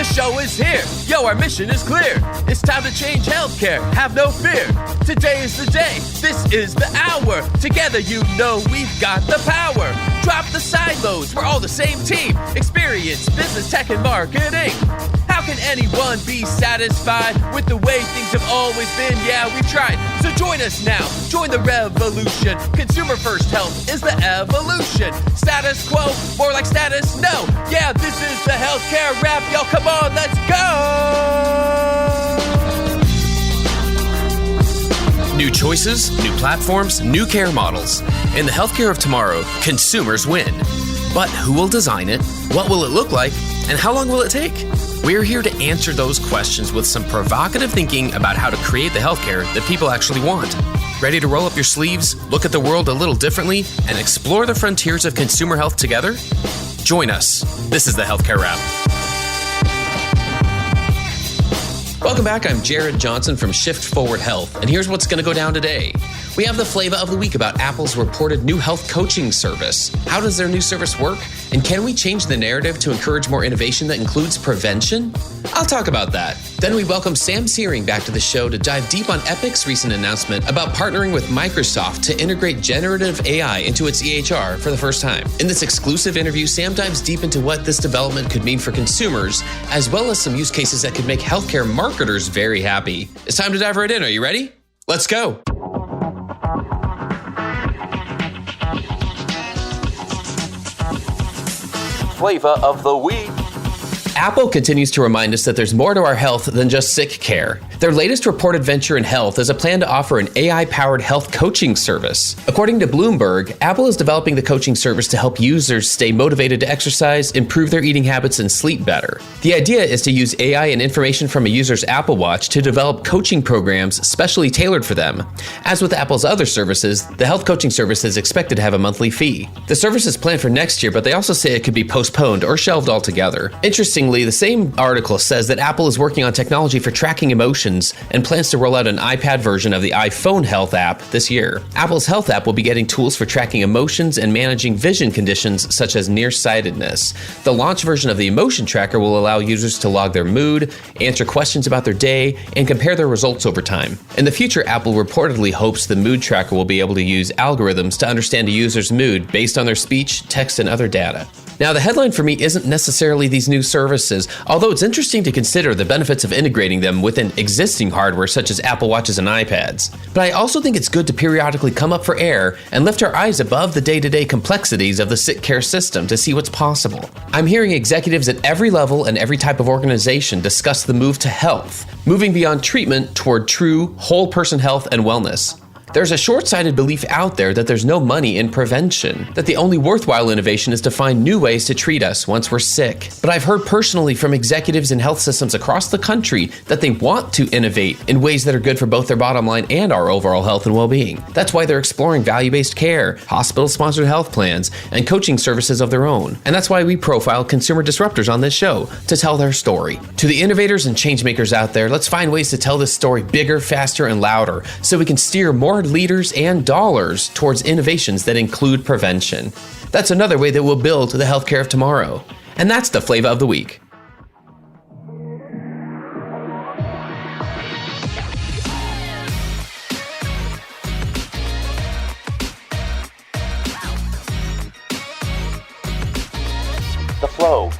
The show is here. Yo, our mission is clear. It's time to change healthcare. Have no fear. Today is the day. This is the hour. Together, you know we've got the power. Drop the silos. We're all the same team. Experience, business, tech, and marketing. How can anyone be satisfied with the way things have always been? Yeah, we've tried. So join us now. Join the revolution. Consumer first health is the evolution. Status quo, more like status no. Yeah, this is the healthcare rap. Y'all, come on, let's go. New choices, new platforms, new care models. In the healthcare of tomorrow, consumers win. But who will design it? What will it look like? And how long will it take? We're here to answer those questions with some provocative thinking about how to create the healthcare that people actually want. Ready to roll up your sleeves, look at the world a little differently, and explore the frontiers of consumer health together? Join us. This is the Healthcare Wrap. Welcome back. I'm Jared Johnson from Shift Forward Health, and here's what's going to go down today. We have the Flava of the week about Apple's reported new health coaching service. How does their new service work? And can we change the narrative to encourage more innovation that includes prevention? I'll talk about that. Then we welcome Sam Seering back to the show to dive deep on Epic's recent announcement about partnering with Microsoft to integrate generative AI into its EHR for the first time. In this exclusive interview, Sam dives deep into what this development could mean for consumers, as well as some use cases that could make healthcare marketers very happy. It's time to dive right in. Are you ready? Let's go. Flava of the week. Apple continues to remind us that there's more to our health than just sick care. Their latest reported venture in health is a plan to offer an AI-powered health coaching service. According to Bloomberg, Apple is developing the coaching service to help users stay motivated to exercise, improve their eating habits, and sleep better. The idea is to use AI and information from a user's Apple Watch to develop coaching programs specially tailored for them. As with Apple's other services, the health coaching service is expected to have a monthly fee. The service is planned for next year, but they also say it could be postponed or shelved altogether. Interestingly, the same article says that Apple is working on technology for tracking emotions and plans to roll out an iPad version of the iPhone Health app this year. Apple's Health app will be getting tools for tracking emotions and managing vision conditions such as nearsightedness. The launch version of the emotion tracker will allow users to log their mood, answer questions about their day, and compare their results over time. In the future, Apple reportedly hopes the mood tracker will be able to use algorithms to understand a user's mood based on their speech, text, and other data. Now, the headline for me isn't necessarily these new services, although it's interesting to consider the benefits of integrating them within existing hardware such as Apple Watches and iPads. But I also think it's good to periodically come up for air and lift our eyes above the day-to-day complexities of the sick care system to see what's possible. I'm hearing executives at every level and every type of organization discuss the move to health, moving beyond treatment toward true whole-person health and wellness. There's a short-sighted belief out there that there's no money in prevention, that the only worthwhile innovation is to find new ways to treat us once we're sick. But I've heard personally from executives in health systems across the country that they want to innovate in ways that are good for both their bottom line and our overall health and well-being. That's why they're exploring value-based care, hospital-sponsored health plans, and coaching services of their own. And that's why we profile consumer disruptors on this show, to tell their story. To the innovators and changemakers out there, let's find ways to tell this story bigger, faster, and louder so we can steer more leaders and dollars towards innovations that include prevention. That's another way that we'll build the healthcare of tomorrow. And that's the Flava of the week. The flow.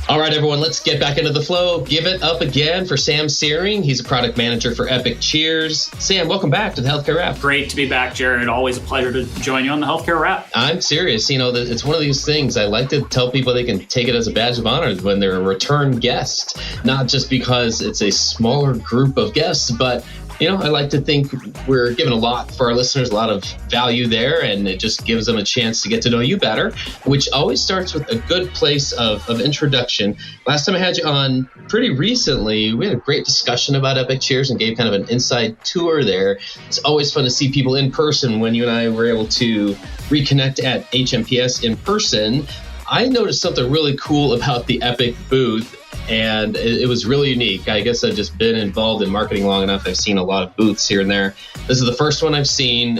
All right, everyone, let's get back into the flow. Give it up again for Sam Seering. He's a product manager for Epic. Cheers. Sam, welcome back to the Healthcare Wrap. Great to be back, Jared. Always a pleasure to join you on the Healthcare Wrap. I'm serious. You know, it's one of these things. I like to tell people they can take it as a badge of honor when they're a return guest, not just because it's a smaller group of guests, but you know, I like to think we're giving a lot for our listeners, a lot of value there, and it just gives them a chance to get to know you better, which always starts with a good place of introduction. Last time I had you on pretty recently, we had a great discussion about Epic Cheers and gave kind of an inside tour there. It's always fun to see people in person when you and I were able to reconnect at HMPS in person. I noticed something really cool about the Epic booth, and it was really unique. I guess I've just been involved in marketing long enough. I've seen a lot of booths here and there. This is the first one I've seen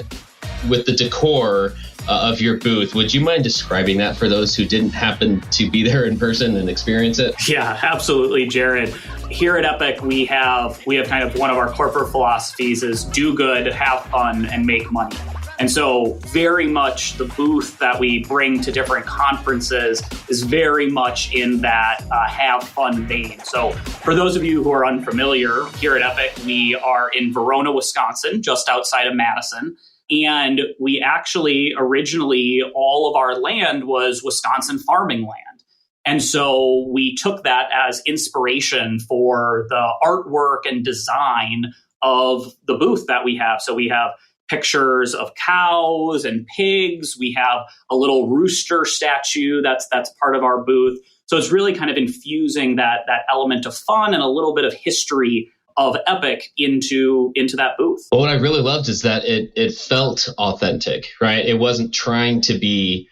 with the decor of your booth. Would you mind describing that for those who didn't happen to be there in person and experience it? Yeah, absolutely, Jared. Here at Epic, we have kind of one of our corporate philosophies is do good, have fun, and make money. And so very much the booth that we bring to different conferences is very much in that have fun vein. So for those of you who are unfamiliar, here at Epic, we are in Verona, Wisconsin, just outside of Madison. And we actually originally, all of our land was Wisconsin farming land. And so we took that as inspiration for the artwork and design of the booth that we have. So we have pictures of cows and pigs. We have a little rooster statue that's part of our booth. So it's really kind of infusing that element of fun and a little bit of history of Epic into that booth. Well, what I really loved is that it felt authentic, right? It wasn't trying to be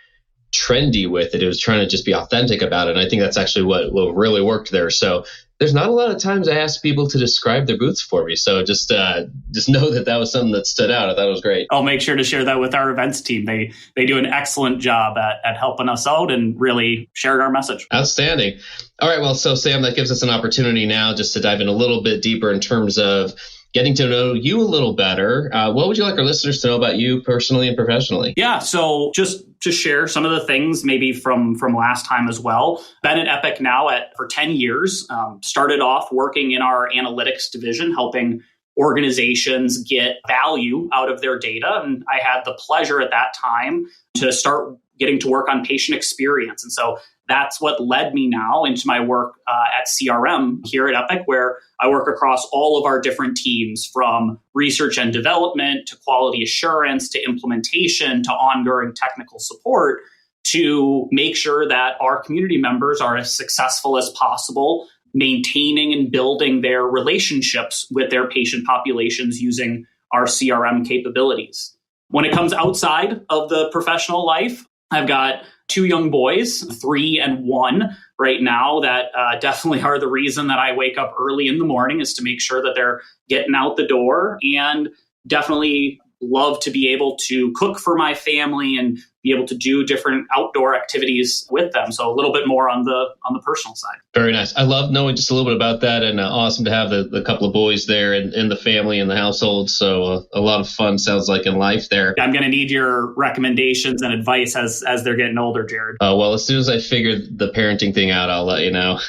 trendy with it. It was trying to just be authentic about it. And I think that's actually what really worked there. So there's not a lot of times I ask people to describe their booths for me. So just know that was something that stood out. I thought it was great. I'll make sure to share that with our events team. They do an excellent job at helping us out and really sharing our message. Outstanding. All right. Well, so Sam, that gives us an opportunity now just to dive in a little bit deeper in terms of getting to know you a little better. What would you like our listeners to know about you personally and professionally? Yeah, so just to share some of the things maybe from last time as well. Been at Epic now for 10 years. Started off working in our analytics division, helping organizations get value out of their data. And I had the pleasure at that time to start getting to work on patient experience. And so that's what led me now into my work at CRM here at Epic, where I work across all of our different teams, from research and development to quality assurance to implementation to ongoing technical support, to make sure that our community members are as successful as possible, maintaining and building their relationships with their patient populations using our CRM capabilities. When it comes outside of the professional life, I've got 2 young boys, 3 and 1 right now, that definitely are the reason that I wake up early in the morning, is to make sure that they're getting out the door, and definitely love to be able to cook for my family and be able to do different outdoor activities with them. So a little bit more on the personal side. Very nice. I love knowing just a little bit about that, and awesome to have the couple of boys there in the family and the household. So a lot of fun sounds like in life there. I'm going to need your recommendations and advice as they're getting older, Jared. Well, as soon as I figure the parenting thing out, I'll let you know.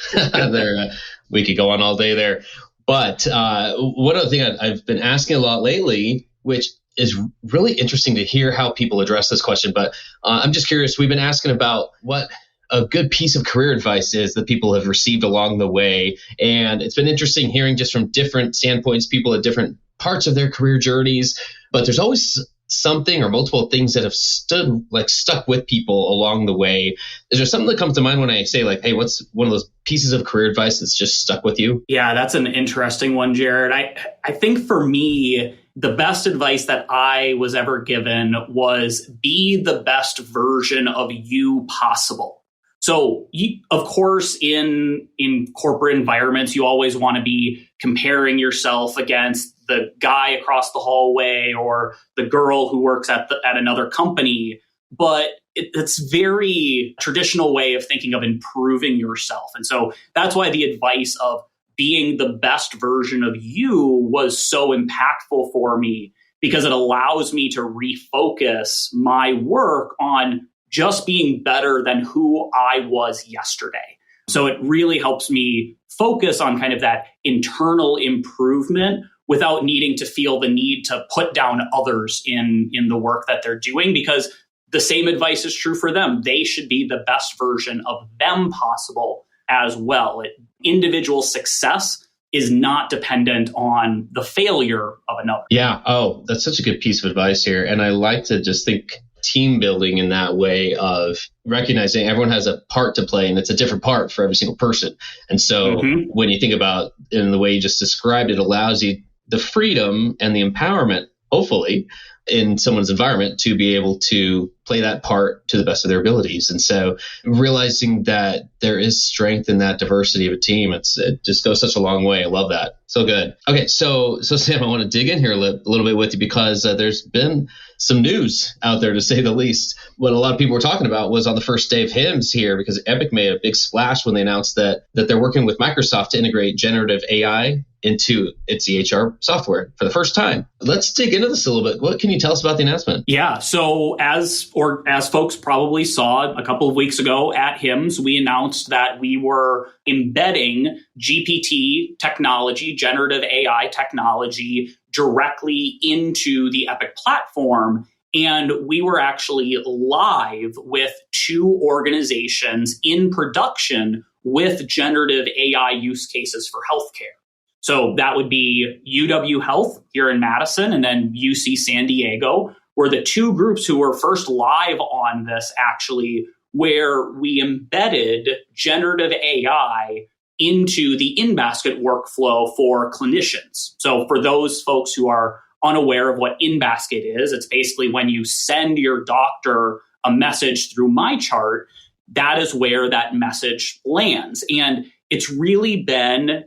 We could go on all day there. But one other thing I've been asking a lot lately, which is really interesting to hear how people address this question. But I'm just curious, we've been asking about what a good piece of career advice is that people have received along the way. And it's been interesting hearing just from different standpoints, people at different parts of their career journeys. But there's always something or multiple things that have stuck with people along the way. Is there something that comes to mind when I say, like, hey, what's one of those pieces of career advice that's just stuck with you? Yeah, that's an interesting one, Jared. I think for me, the best advice that I was ever given was be the best version of you possible. So, of course, in corporate environments, you always want to be comparing yourself against the guy across the hallway or the girl who works at another company. But it's very traditional way of thinking of improving yourself. And so that's why the advice of being the best version of you was so impactful for me, because it allows me to refocus my work on just being better than who I was yesterday. So it really helps me focus on kind of that internal improvement without needing to feel the need to put down others in the work that they're doing, because the same advice is true for them. They should be the best version of them possible as well. Individual success is not dependent on the failure of another. Yeah. Oh, that's such a good piece of advice here. And I like to just think team building in that way of recognizing everyone has a part to play, and it's a different part for every single person. And so when you think about in the way you just described, it allows you the freedom and the empowerment, hopefully, in someone's environment to be able to play that part to the best of their abilities. And so realizing that there is strength in that diversity of a team, it just goes such a long way. I love that. So good. Okay, so Sam, I want to dig in here a little bit with you because there's been some news out there, to say the least. What a lot of people were talking about was on the first day of HIMSS here, because Epic made a big splash when they announced that they're working with Microsoft to integrate generative AI into its EHR software for the first time. Let's dig into this a little bit. What can you tell us about the announcement? Yeah, so as folks probably saw a couple of weeks ago at HIMSS, we announced that we were embedding GPT technology, generative AI technology, directly into the Epic platform. And we were actually live with 2 organizations in production with generative AI use cases for healthcare. So that would be UW Health here in Madison and then UC San Diego, were the 2 groups who were first live on this, actually, where we embedded generative AI into the in-basket workflow for clinicians. So for those folks who are unaware of what in-basket is, it's basically when you send your doctor a message through MyChart, that is where that message lands. And it's really been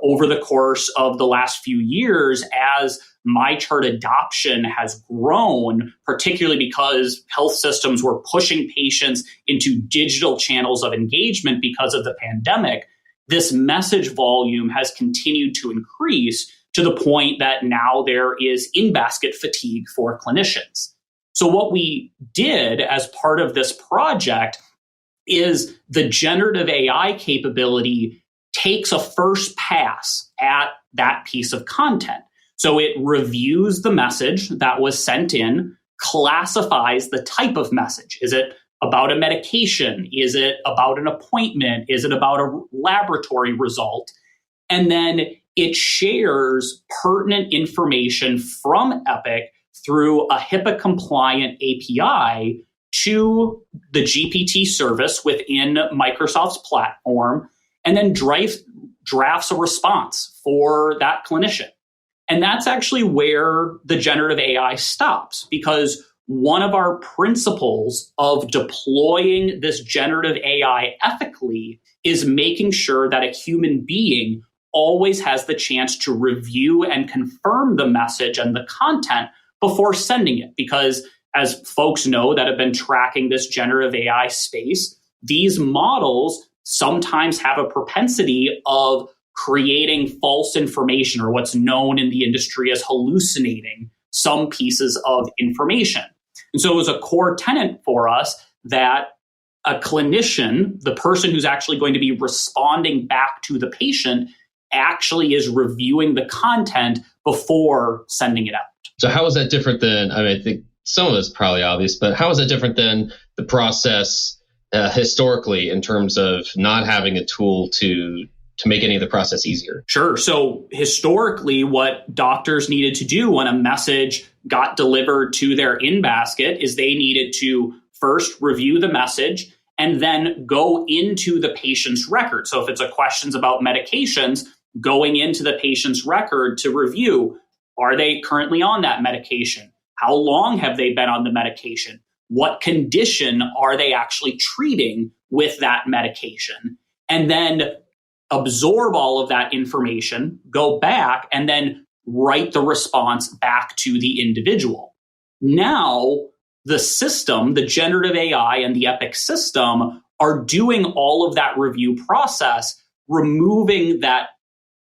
over the course of the last few years as MyChart adoption has grown, particularly because health systems were pushing patients into digital channels of engagement because of the pandemic. This message volume has continued to increase to the point that now there is in-basket fatigue for clinicians. So what we did as part of this project is the generative AI capability takes a first pass at that piece of content. So it reviews the message that was sent in, classifies the type of message. Is it about a medication? Is it about an appointment? Is it about a laboratory result? And then it shares pertinent information from Epic through a HIPAA-compliant API to the GPT service within Microsoft's platform, and then drafts a response for that clinician. And that's actually where the generative AI stops, because one of our principles of deploying this generative AI ethically is making sure that a human being always has the chance to review and confirm the message and the content before sending it. Because as folks know that have been tracking this generative AI space, these models sometimes have a propensity of creating false information, or what's known in the industry as hallucinating some pieces of information. And so it was a core tenet for us that a clinician, the person who's actually going to be responding back to the patient, actually is reviewing the content before sending it out. So how is that different than, I think some of it's probably obvious, but how is that different than the process historically in terms of not having a tool to make any of the process easier? Sure. So historically, what doctors needed to do when a message got delivered to their in-basket is they needed to first review the message and then go into the patient's record. So if it's a questions about medications, going into the patient's record to review, are they currently on that medication? How long have they been on the medication? What condition are they actually treating with that medication? And then absorb all of that information, go back, and then write the response back to the individual. Now, the system, the generative AI and the Epic system are doing all of that review process, removing that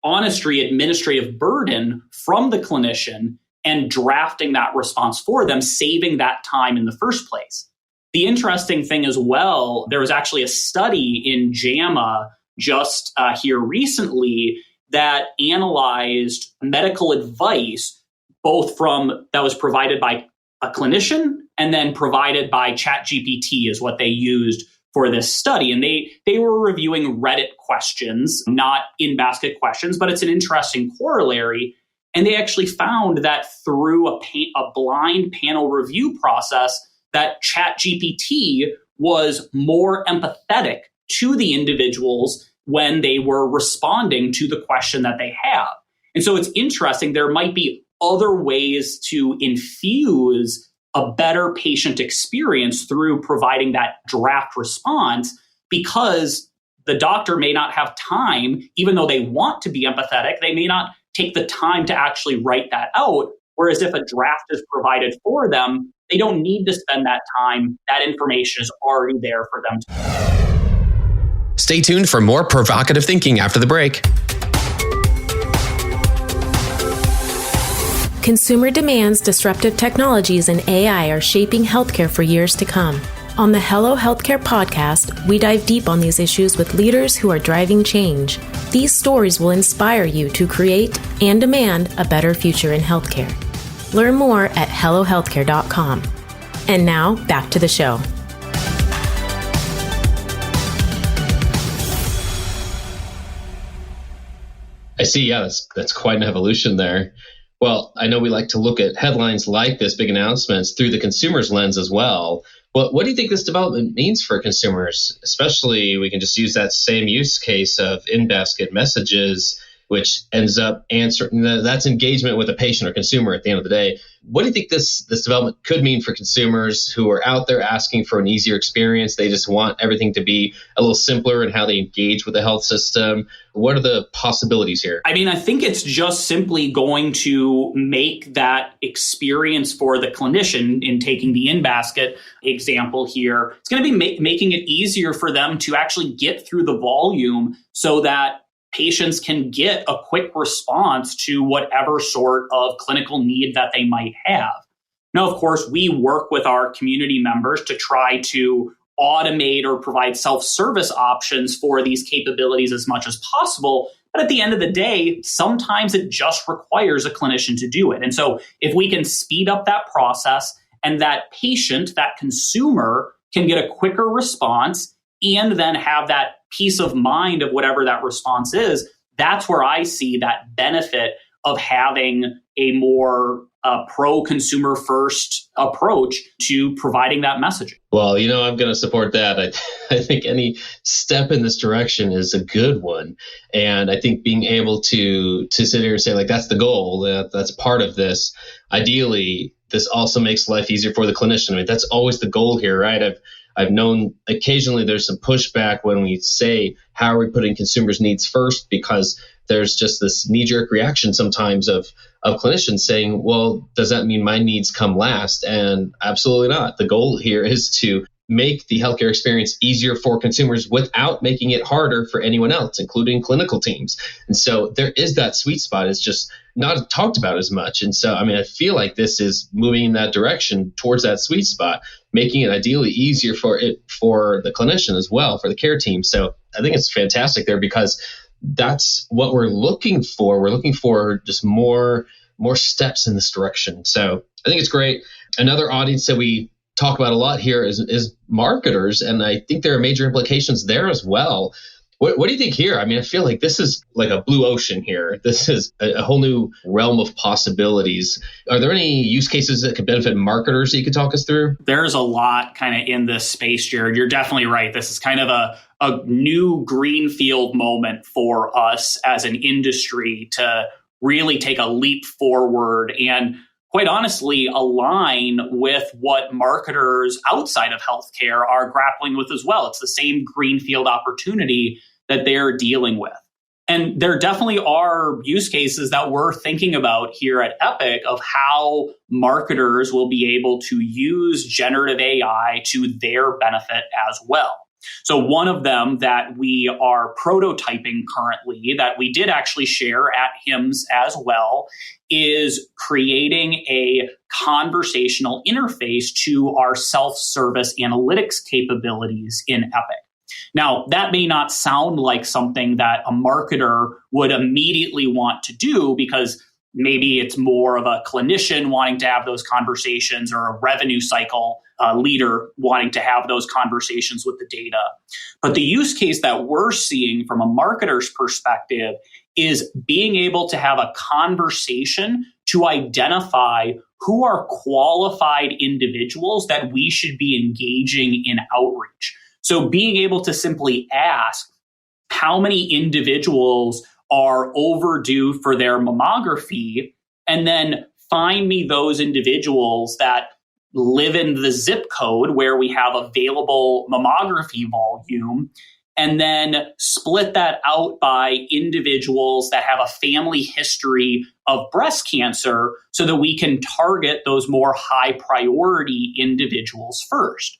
honestly administrative burden from the clinician and drafting that response for them, saving that time in the first place. The interesting thing as well, there was actually a study in JAMA just here recently that analyzed medical advice, both from that was provided by a clinician and then provided by ChatGPT is what they used for this study. And they were reviewing Reddit questions, not in-basket questions, but it's an interesting corollary. And they actually found that through a blind panel review process, that ChatGPT was more empathetic to the individuals when they were responding to the question that they have. And so it's interesting, there might be other ways to infuse a better patient experience through providing that draft response, because the doctor may not have time, even though they want to be empathetic, they may not take the time to actually write that out. Whereas if a draft is provided for them, they don't need to spend that time. That information is already there for them. Stay tuned for more provocative thinking after the break. Consumer demands, disruptive technologies, and AI are shaping healthcare for years to come. On the Hello Healthcare podcast, we dive deep on these issues with leaders who are driving change. These stories will inspire you to create and demand a better future in healthcare. Learn more at hellohealthcare.com. And now, back to the show. I see. Yeah, that's quite an evolution there. Well, I know we like to look at headlines like this, big announcements, through the consumer's lens as well. But what do you think this development means for consumers? Especially, we can just use that same use case of in-basket messages, which ends up answering, that's engagement with a patient or consumer at the end of the day. What do you think this development could mean for consumers who are out there asking for an easier experience? They just want everything to be a little simpler in how they engage with the health system. What are the possibilities here? I mean, I think it's just simply going to make that experience for the clinician, in taking the in-basket example here, it's going to be making it easier for them to actually get through the volume so that patients can get a quick response to whatever sort of clinical need that they might have. Now, of course, we work with our community members to try to automate or provide self-service options for these capabilities as much as possible. But at the end of the day, sometimes it just requires a clinician to do it. And so if we can speed up that process and that patient, that consumer, can get a quicker response and then have that peace of mind of whatever that response is, that's where I see that benefit of having a more pro-consumer first approach to providing that messaging. Well, I'm going to support that. I think any step in this direction is a good one. And I think being able to sit here and say, like, that's the goal, that's part of this. Ideally, this also makes life easier for the clinician. I mean, that's always the goal here, right? I've known occasionally there's some pushback when we say, how are we putting consumers' needs first? Because there's just this knee-jerk reaction sometimes of clinicians saying, well, does that mean my needs come last? And absolutely not. The goal here is to make the healthcare experience easier for consumers without making it harder for anyone else, including clinical teams. And so there is that sweet spot. It's just not talked about as much. And so, I feel like this is moving in that direction towards that sweet spot, making it ideally easier for the clinician as well, for the care team. So I think it's fantastic there, because that's what we're looking for. We're looking for just more steps in this direction. So I think it's great. Another audience that we talk about a lot here is marketers, and I think there are major implications there as well. What do you think here? I feel like this is like a blue ocean here. This is a whole new realm of possibilities. Are there any use cases that could benefit marketers that you could talk us through? There's a lot kind of in this space, Jared. You're definitely right. This is kind of a new greenfield moment for us as an industry to really take a leap forward and, quite honestly, align with what marketers outside of healthcare are grappling with as well. It's the same greenfield opportunity that they're dealing with. And there definitely are use cases that we're thinking about here at Epic of how marketers will be able to use generative AI to their benefit as well. So one of them that we are prototyping currently, that we did actually share at HIMSS as well, is creating a conversational interface to our self-service analytics capabilities in Epic. Now, that may not sound like something that a marketer would immediately want to do, because maybe it's more of a clinician wanting to have those conversations, or a revenue cycle leader wanting to have those conversations with the data. But the use case that we're seeing from a marketer's perspective is being able to have a conversation to identify who are qualified individuals that we should be engaging in outreach. So being able to simply ask how many individuals are overdue for their mammography, and then find me those individuals that live in the zip code where we have available mammography volume, and then split that out by individuals that have a family history of breast cancer so that we can target those more high priority individuals first.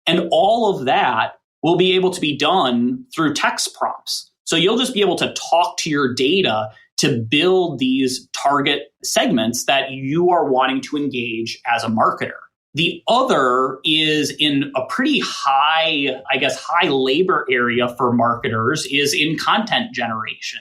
And all of that will be able to be done through text prompts. So you'll just be able to talk to your data to build these target segments that you are wanting to engage as a marketer. The other is in a pretty high labor area for marketers is in content generation.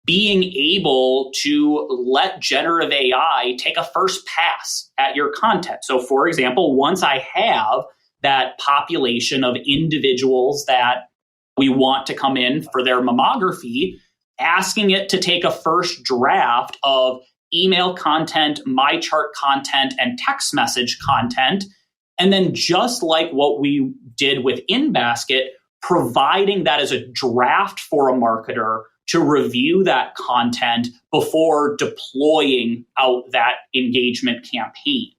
Being able to let generative AI take a first pass at your content. So for example, once I have that population of individuals that we want to come in for their mammography, asking it to take a first draft of email content, my chart content, and text message content. And then just like what we did with InBasket, providing that as a draft for a marketer to review that content before deploying out that engagement campaign.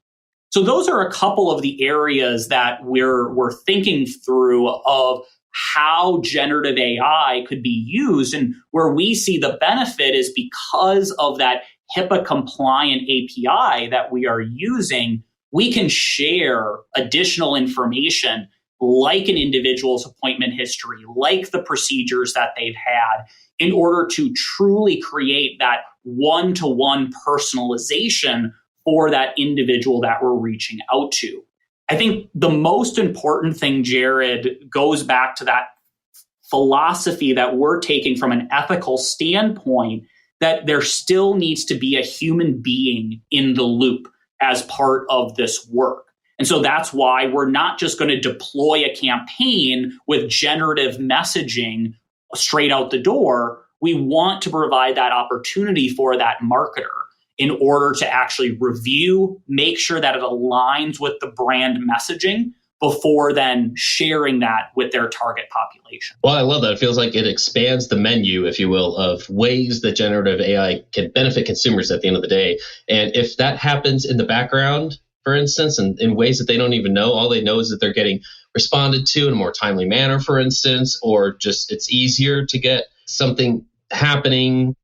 So those are a couple of the areas that we're thinking through of how generative AI could be used. And where we see the benefit is because of that HIPAA compliant API that we are using, we can share additional information like an individual's appointment history, like the procedures that they've had, in order to truly create that one-to-one personalization for that individual that we're reaching out to. I think the most important thing, Jared, goes back to that philosophy that we're taking from an ethical standpoint, that there still needs to be a human being in the loop as part of this work. And so that's why we're not just going to deploy a campaign with generative messaging straight out the door. We want to provide that opportunity for that marketer in order to actually review, make sure that it aligns with the brand messaging before then sharing that with their target population. Well, I love that. It feels like it expands the menu, if you will, of ways that generative AI can benefit consumers at the end of the day. And if that happens in the background, for instance, and in ways that they don't even know, all they know is that they're getting responded to in a more timely manner, for instance, or just it's easier to get something happening,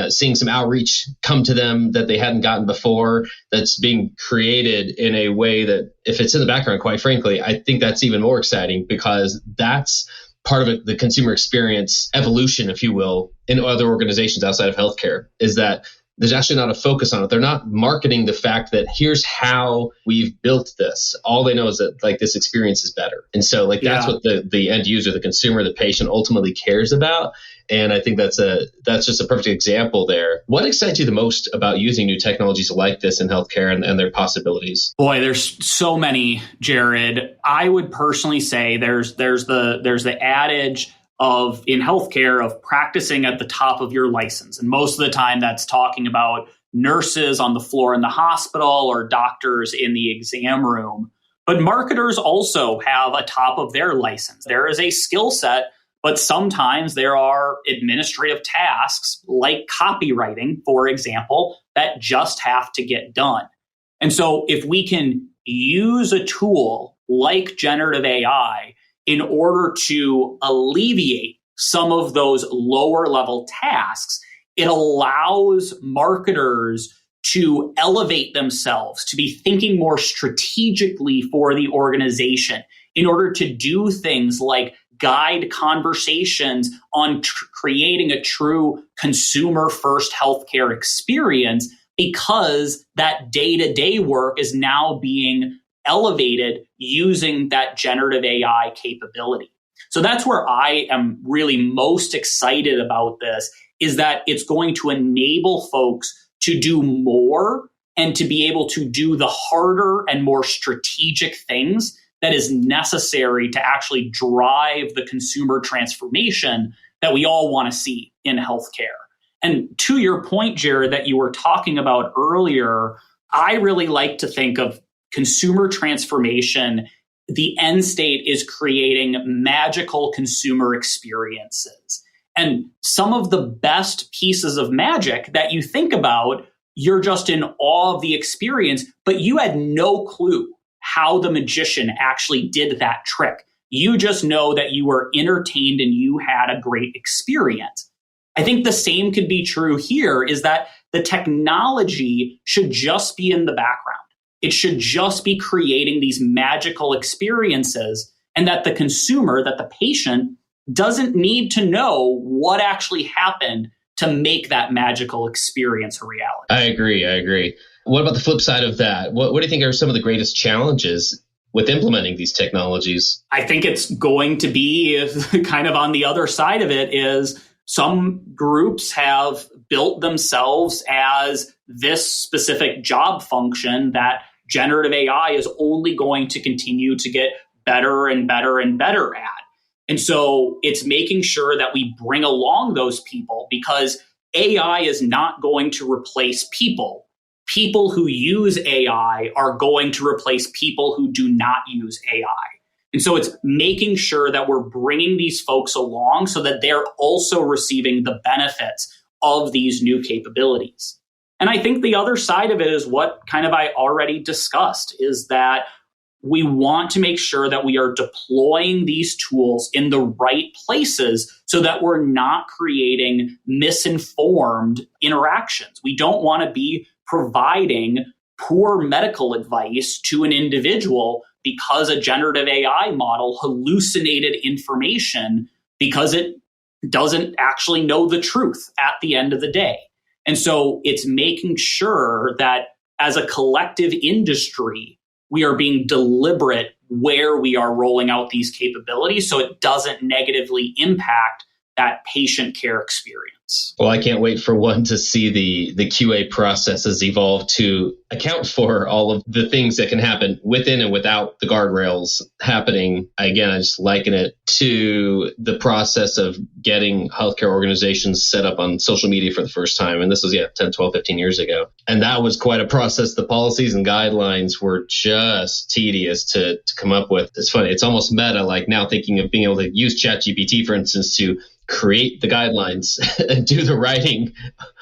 seeing some outreach come to them that they hadn't gotten before, that's being created in a way that, if it's in the background, quite frankly, I think that's even more exciting, because that's part of it, the consumer experience evolution, if you will, in other organizations outside of healthcare, is that there's actually not a focus on it. They're not marketing the fact that here's how we've built this. All they know is that like this experience is better. And so that's what the end user, the consumer, the patient ultimately cares about. And I think that's just a perfect example there. What excites you the most about using new technologies like this in healthcare and their possibilities? Boy, there's so many, Jared. I would personally say there's the adage of in healthcare of practicing at the top of your license. And most of the time that's talking about nurses on the floor in the hospital or doctors in the exam room. But marketers also have a top of their license. There is a skill set, but sometimes there are administrative tasks like copywriting, for example, that just have to get done. And so if we can use a tool like generative AI in order to alleviate some of those lower level tasks, it allows marketers to elevate themselves, to be thinking more strategically for the organization in order to do things like guide conversations on creating a true consumer-first healthcare experience, because that day-to-day work is now being elevated using that generative AI capability. So that's where I am really most excited about this, is that it's going to enable folks to do more and to be able to do the harder and more strategic things that is necessary to actually drive the consumer transformation that we all want to see in healthcare. And to your point, Jared, that you were talking about earlier, I really like to think of consumer transformation. The end state is creating magical consumer experiences. And some of the best pieces of magic that you think about, you're just in awe of the experience, but you had no clue how the magician actually did that trick. You just know that you were entertained and you had a great experience. I think the same could be true here, is that the technology should just be in the background. It should just be creating these magical experiences, and that the consumer, that the patient, doesn't need to know what actually happened to make that magical experience a reality. I agree. What about the flip side of that? What do you think are some of the greatest challenges with implementing these technologies? I think it's going to be kind of on the other side of it is some groups have built themselves as this specific job function that generative AI is only going to continue to get better and better and better at. And so it's making sure that we bring along those people, because AI is not going to replace people. People who use AI are going to replace people who do not use AI. And so it's making sure that we're bringing these folks along so that they're also receiving the benefits of these new capabilities. And I think the other side of it is what kind of I already discussed, is that we want to make sure that we are deploying these tools in the right places so that we're not creating misinformed interactions. We don't want to be providing poor medical advice to an individual because a generative AI model hallucinated information because it doesn't actually know the truth at the end of the day. And so it's making sure that as a collective industry, we are being deliberate where we are rolling out these capabilities so it doesn't negatively impact that patient care experience. Well, I can't wait for one to see the QA processes evolve to account for all of the things that can happen within and without the guardrails happening. Again, I just liken it to the process of getting healthcare organizations set up on social media for the first time. And this was 10, 12, 15 years ago. And that was quite a process. The policies and guidelines were just tedious to come up with. It's funny. It's almost meta, like now thinking of being able to use ChatGPT, for instance, to create the guidelines and do the writing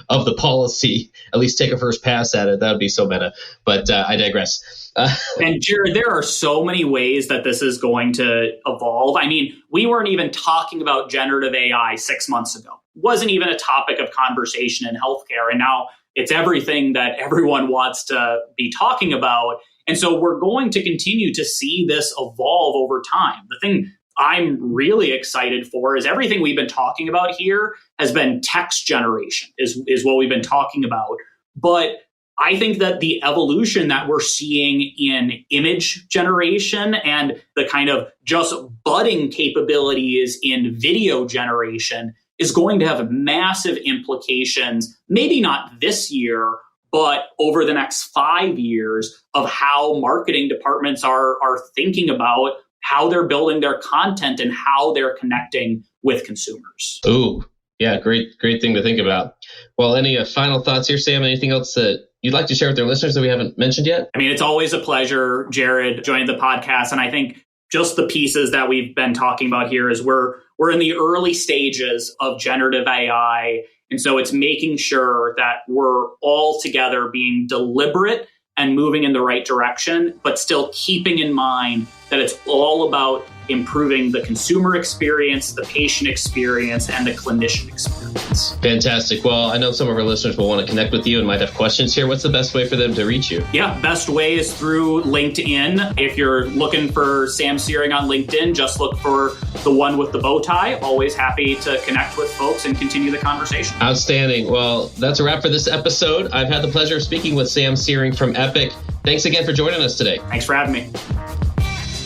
of the policy, at least take a first pass at it. That would be so meta. But I digress. And Jared, there are so many ways that this is going to evolve. I mean, we weren't even talking about generative AI 6 months ago. It wasn't even a topic of conversation in healthcare. And now it's everything that everyone wants to be talking about. And so we're going to continue to see this evolve over time. The thing I'm really excited for is everything we've been talking about here has been text generation is what we've been talking about. But I think that the evolution that we're seeing in image generation and the kind of just budding capabilities in video generation is going to have massive implications, maybe not this year, but over the next 5 years of how marketing departments are thinking about how they're building their content and how they're connecting with consumers. Ooh, yeah, great thing to think about. Well, any final thoughts here, Sam? Anything else that you'd like to share with our listeners that we haven't mentioned yet? I mean, it's always a pleasure, Jared, joining the podcast. And I think just the pieces that we've been talking about here is we're in the early stages of generative AI. And so it's making sure that we're all together being deliberate and moving in the right direction, but still keeping in mind that it's all about improving the consumer experience, the patient experience, and the clinician experience. Fantastic. Well, I know some of our listeners will want to connect with you and might have questions here. What's the best way for them to reach you? Yeah, best way is through LinkedIn. If you're looking for Sam Seering on LinkedIn, just look for the one with the bow tie. Always happy to connect with folks and continue the conversation. Outstanding. Well, that's a wrap for this episode. I've had the pleasure of speaking with Sam Seering from Epic. Thanks again for joining us today. Thanks for having me.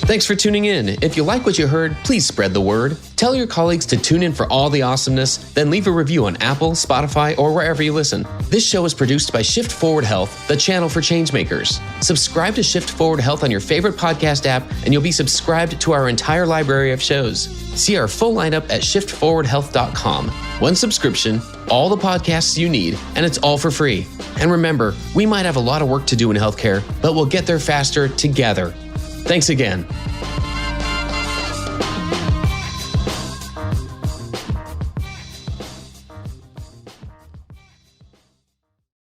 Thanks for tuning in. If you like what you heard, please spread the word. Tell your colleagues to tune in for all the awesomeness, then leave a review on Apple, Spotify, or wherever you listen. This show is produced by Shift Forward Health, the channel for changemakers. Subscribe to Shift Forward Health on your favorite podcast app, and you'll be subscribed to our entire library of shows. See our full lineup at shiftforwardhealth.com. One subscription, all the podcasts you need, and it's all for free. And remember, we might have a lot of work to do in healthcare, but we'll get there faster together. Thanks again.